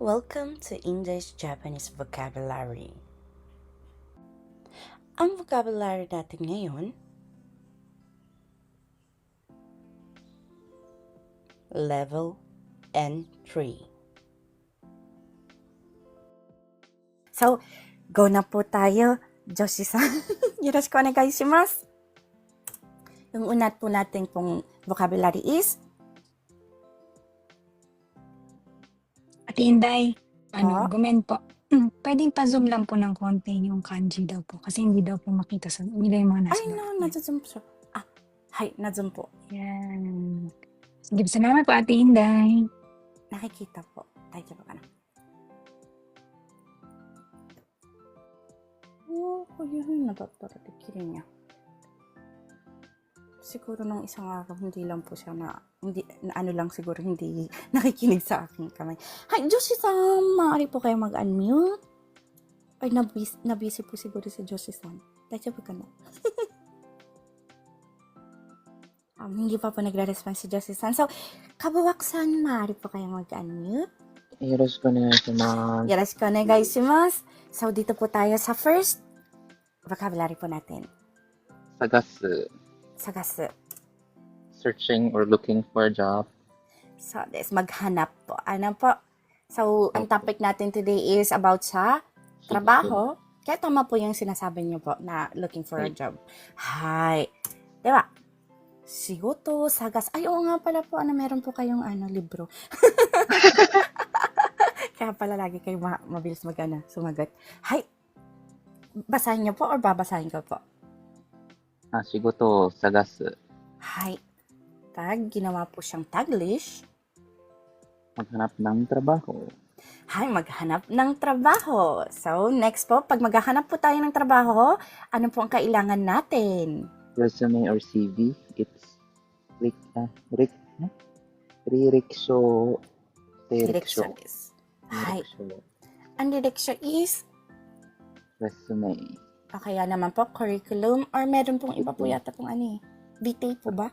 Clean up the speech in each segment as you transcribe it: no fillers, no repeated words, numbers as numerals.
Welcome to English-Japanese Vocabulary. Ang vocabulary natin ngayon, Level N3. So, go na po tayo, Joshi-san. Yoroshiku onegai shimasu. Yung una po natin pong vocabulary is Ate Inday, Po? gumen po. Pwedeng pa-zoom lang po ng konti yung kanji daw po. Kasi hindi daw po makita sa nila yung mga nasa Ay, no, loob. na-zoom po. Hay, na-zoom po. Yan. Sige, salamat po Ate Inday. Nakikita po. Tayo ka na. Oo, kaya rin natattara dekiru niya. Siguro nung isang araw, hindi lang po siya hindi nakikinig sa aking kamay. Hi, Joshi-san! Maaari po kayo mag-unmute? Ay, nabisi po siguro si Joshi-san. Daijoubu ka na? Hindi pa po nagre-respond si Joshi-san. So, Kabuwak-san, maaari po kayo mag-unmute? Yoroshiku onegaishimasu. Yoroshiku onegaishimasu. So, dito po tayo sa first vocabulary po natin. Sagasu. Sagasu. Searching or looking for a job. So, maghanap po. Ano po? So, ang topic natin today is about sa trabaho. Kaya tama po yung sinasabi niyo po na looking for a job. Hi. Diba? Shigoto, sagas. Ay, oo nga pala po. Meron po kayong libro. Kaya pala lagi kayo mabilis sumagot. Hi. Basahin niyo po or babasahin ko po? Shigoto o sagasu. Hi. Ginawa po siyang Taglish. Maghanap ng trabaho. Hi, maghanap ng trabaho. So, next po, pag maghahanap po tayo ng trabaho, ano po ang kailangan natin? Resume or CV. It's Riksho. Direksyon is. Hi. Ang direksyon is, Resume. kaya naman po, curriculum, or meron pong iba po yata pong vitae po ba?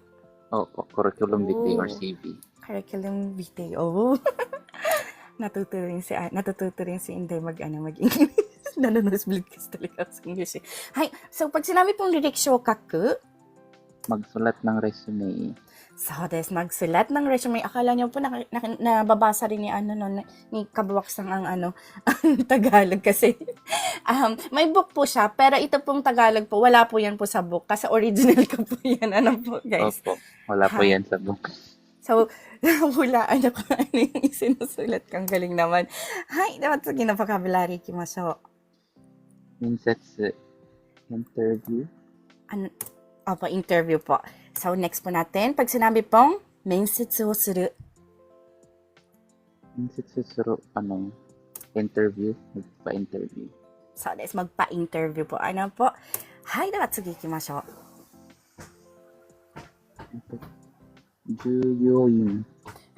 Opo, curriculum vitae or Oh. CV. Curriculum vitae. Oh. Natututo rin si Inday mag-English. Nanonusblit kasi talaga sa English. Hi. So, pag sinabi pong direksyon kaku, Magsulat ng resume. so, magsulat ng resume. Akala niyo po nababasa rin ni Kabuwaksang ang ang Tagalog kasi may book po siya, pero ito pong Tagalog po, wala po yan po sa book kasi original ko po yan. Ano po, guys? Opo, wala po yan sa book. So, nahulaan ako yung isinusulat kang galing naman. Hi, dapat sige na vocabulary ikimasho. Minsetsu. Interview. Opo, interview po. So, next po natin, pag sinabi pong mensetsu o suru. Minsetsu suru. Interview. Magpa-interview. So, magpa-interview po. Ano po? Hi, dapat sige ikimasho. Jugyoin.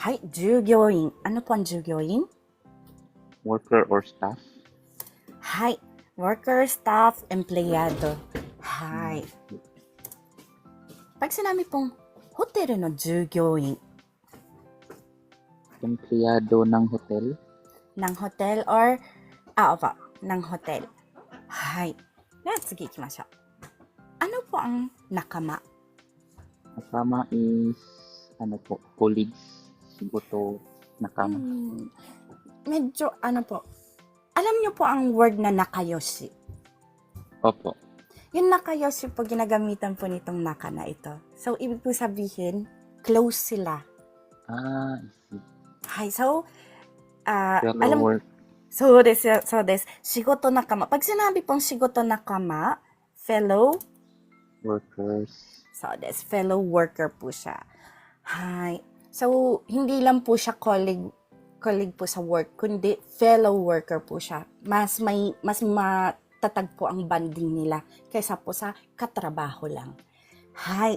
Hi, jugyoin. Ano po ang jugyoin? Worker or staff. Hi, worker, staff, empleyado. Hi. Pag sinabi pong hotel no jugyoin, Empleyado ng hotel. ng hotel or, opo, ng hotel. Hi. Let's sige ikimashou. Ano po ang nakama? Nakama is, colleagues. Shigoto, nakama. Medyo, po. Alam niyo po ang word na nakayoshi. Opo. Yung nakayoshi po, ginagamitan po nitong naka na ito. So, ibig po sabihin, close sila. I see. Hi, so, Fellow work. so des, shigoto nakama. Pag sinabi pong shigoto nakama, fellow, Workers. so fellow worker po siya. Hi. So, hindi lang po siya colleague po sa work, kundi fellow worker po siya. Mas matatag po ang bonding nila kaysa po sa katrabaho lang. Hi.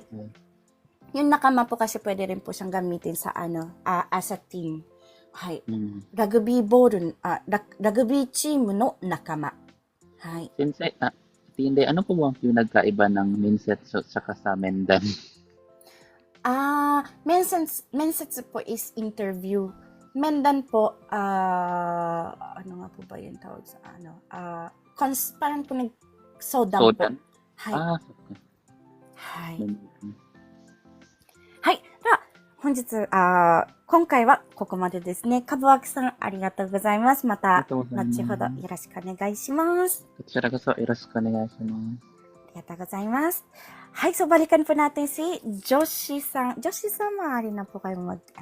Yung nakama po kasi pwede rin po siyang gamitin sa as a team. Hi. Rugby team no nakama. Hi. Sensei, Tinday, ano po yung nagkaiba ng Minsetsu at saka sa Mendan? Mensetsu po is interview. Mendan po, ano nga po ba yung tawag sa ano? Parang po nag-sodan po. Sodan? Hai. Ah, Hai. mm. はい。では、本日、今回はここまでですね。かぶわきさん、ありがとうございます。また、ありがとうございます。後ほどよろしくお願いします。こちらこそよろしくお願いします。ありがとうございます. Hi, so balikan po natin si Joshi-san. Joshi-san, maaari na po kayo unmute.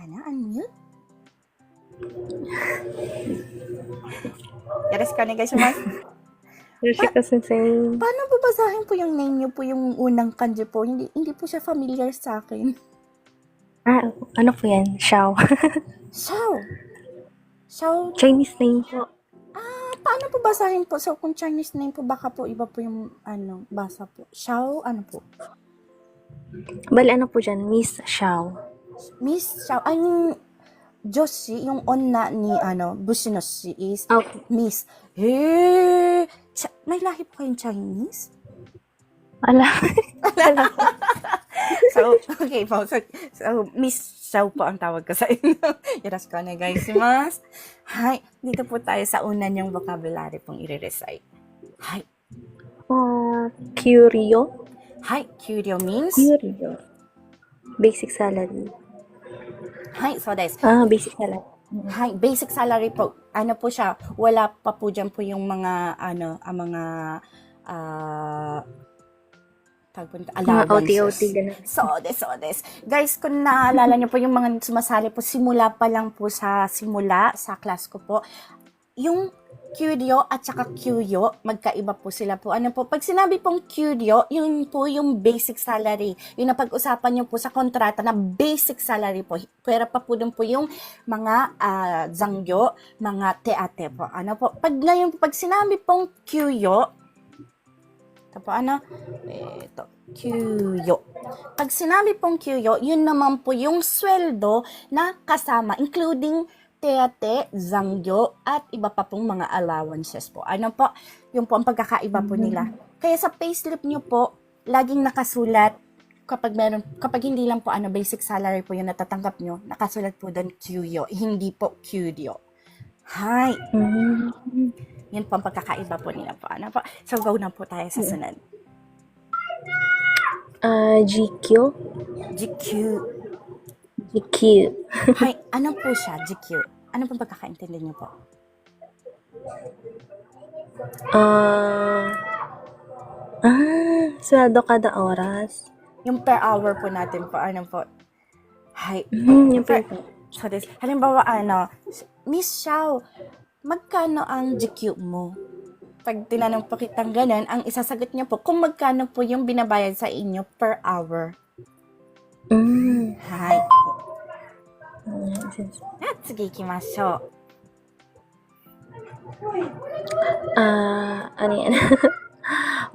よろしくお願いします。Yoshika Sensei. Paano babasahin po yung name niyo po, yung unang kanji po? Hindi po siya familiar sa akin. Ano po yan? Xiao. Xiao. Xiao. Chinese name po. Paano po basahin po? So, kung Chinese name po, baka po iba po yung, basa po. Xiao, ano po? Bali, ano po dyan? Miss Xiao. Miss Xiao. Ay, yung Joshi, yung onna ni, Bushi no Shi is Okay. Miss. May lahi po kayong Chinese? Ala. So, okay po. So, Miss Xiao po ang tawag ko sa inyo. Yoroshiku onegaishimasu. Hi. Dito po tayo sa una niyong vocabulary pong i-recite. Hi. Kyuryo. Hi. Kyuryo means? Kyuryo. Basic salary. Hi. So, desu. Basic salary. Hi. Basic salary po. Ano po siya? Wala pa po dyan po yung mga, ang mga, allowances. OT, ganun. So des. Guys, kung naalala niyo po yung mga sumasali po, simula pa lang po sa class ko po, yung Kyuryo at saka Kyuyo, magkaiba po sila po. Ano po, pag sinabi pong Kyuryo, yun po yung basic salary. Yun na pag-usapan niyo po sa kontrata na basic salary po. Pwera pa po dun po yung mga zangyo, mga teate po. Ano po, pag sinabi pong Kyuyo, ito po, Kyuyo. Pag sinabi pong Kyuyo, yun naman po yung sweldo na kasama, including teate, zangyo, at iba pa pong mga allowances po. Ano po, yung po ang pagkakaiba po nila. Kaya sa payslip nyo po, laging nakasulat, kapag hindi lang po basic salary po yung natatanggap nyo, nakasulat po doon Kyuyo, hindi po Kyuryo. Hi! Yan po ang pagkakaiba po nila po. Ano po? So, go na po tayo sa sunod. GQ. GQ. GQ. Hi, ano po siya, GQ? Ano pong pagkakaintindi niyo po? Sweldo kada oras. Yung per hour po natin po, ano po? Hi. Yung per So, halimbawa, Miss Xiao, magkano ang GQ mo? Pag tinanong po kitang ganun, ang isasagot niyo po kung magkano po yung binabayad sa inyo per hour. Hi. At sige, ikimashou. Ano yan?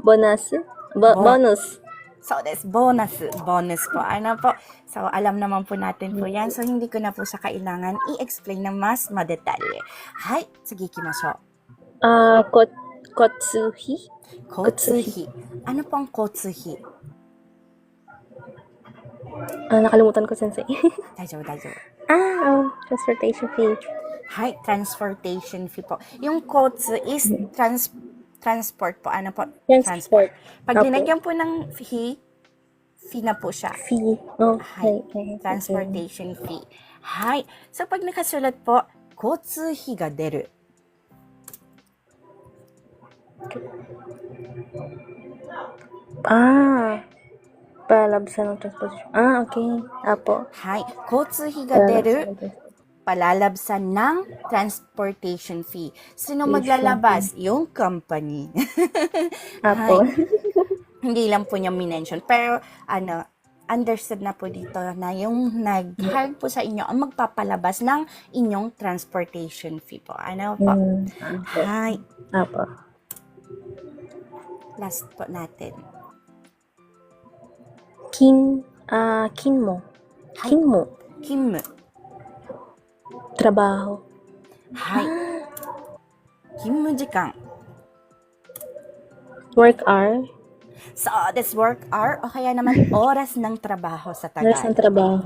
Bonus? Bonus. So, bonus po. Ano po? So, alam naman po natin po yan. So, hindi ko na po siya kailangan i-explain na mas madetalye. Hi, sige, ikimashou. Kotsuhi? Kotsuhi. Ano po ang kotsuhi? Nakalimutan ko, sensei. Daijoubu. Transportation fee. Hi, transportation fee po. Yung kotsu is transport po. Ano po? Transport. Pag linagyan po ng fee na po siya. Fee. Hi, transportation fee. Hi. So, pag nakasulat po, kotsu fee ga deru. Palalabsan ng transportation. Okay. Apo. Hi. Kotsu fee ga deru. Palalabsan ng transportation fee. Sino maglalabas? Yung company. Apo. Hindi lang po niya minention. Pero, understood na po dito na yung nag-hire po sa inyo ang magpapalabas ng inyong transportation fee po. Ano po? Hi. Apo. Last po natin. Kinmo. Kimmu. Trabaho. Hi. Kimmu jikan. Work hour. So, this work hour o kaya naman oras ng trabaho sa Tagalog. Oras ng trabaho.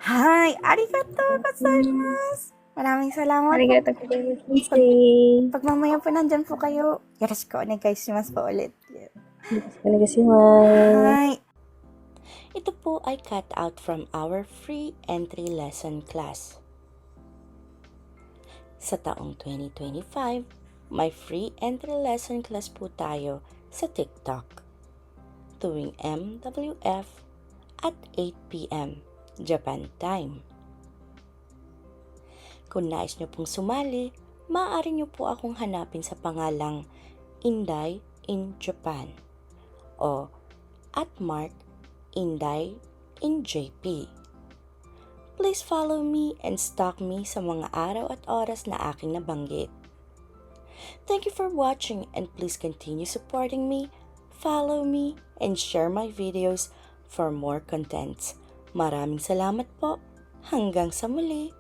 Hi. Arigatou gozaimasu. Maraming salamat po. Arigato gozaimasu. Pag mamaya po nandyan po kayo, yoroshiku onegaishimasu po ulit. Onegaishimasu. Hi! Ito po ay cut out from our free entry lesson class. Sa taong 2025, may free entry lesson class po tayo sa TikTok tuwing MWF at 8 p.m. Japan time. Kung nais nyo pong sumali, maaari nyo po akong hanapin sa pangalang Inday in Japan o @Inday in JP. Please follow me and stalk me sa mga araw at oras na aking nabanggit. Thank you for watching and please continue supporting me, follow me, and share my videos for more contents. Maraming salamat po. Hanggang sa muli.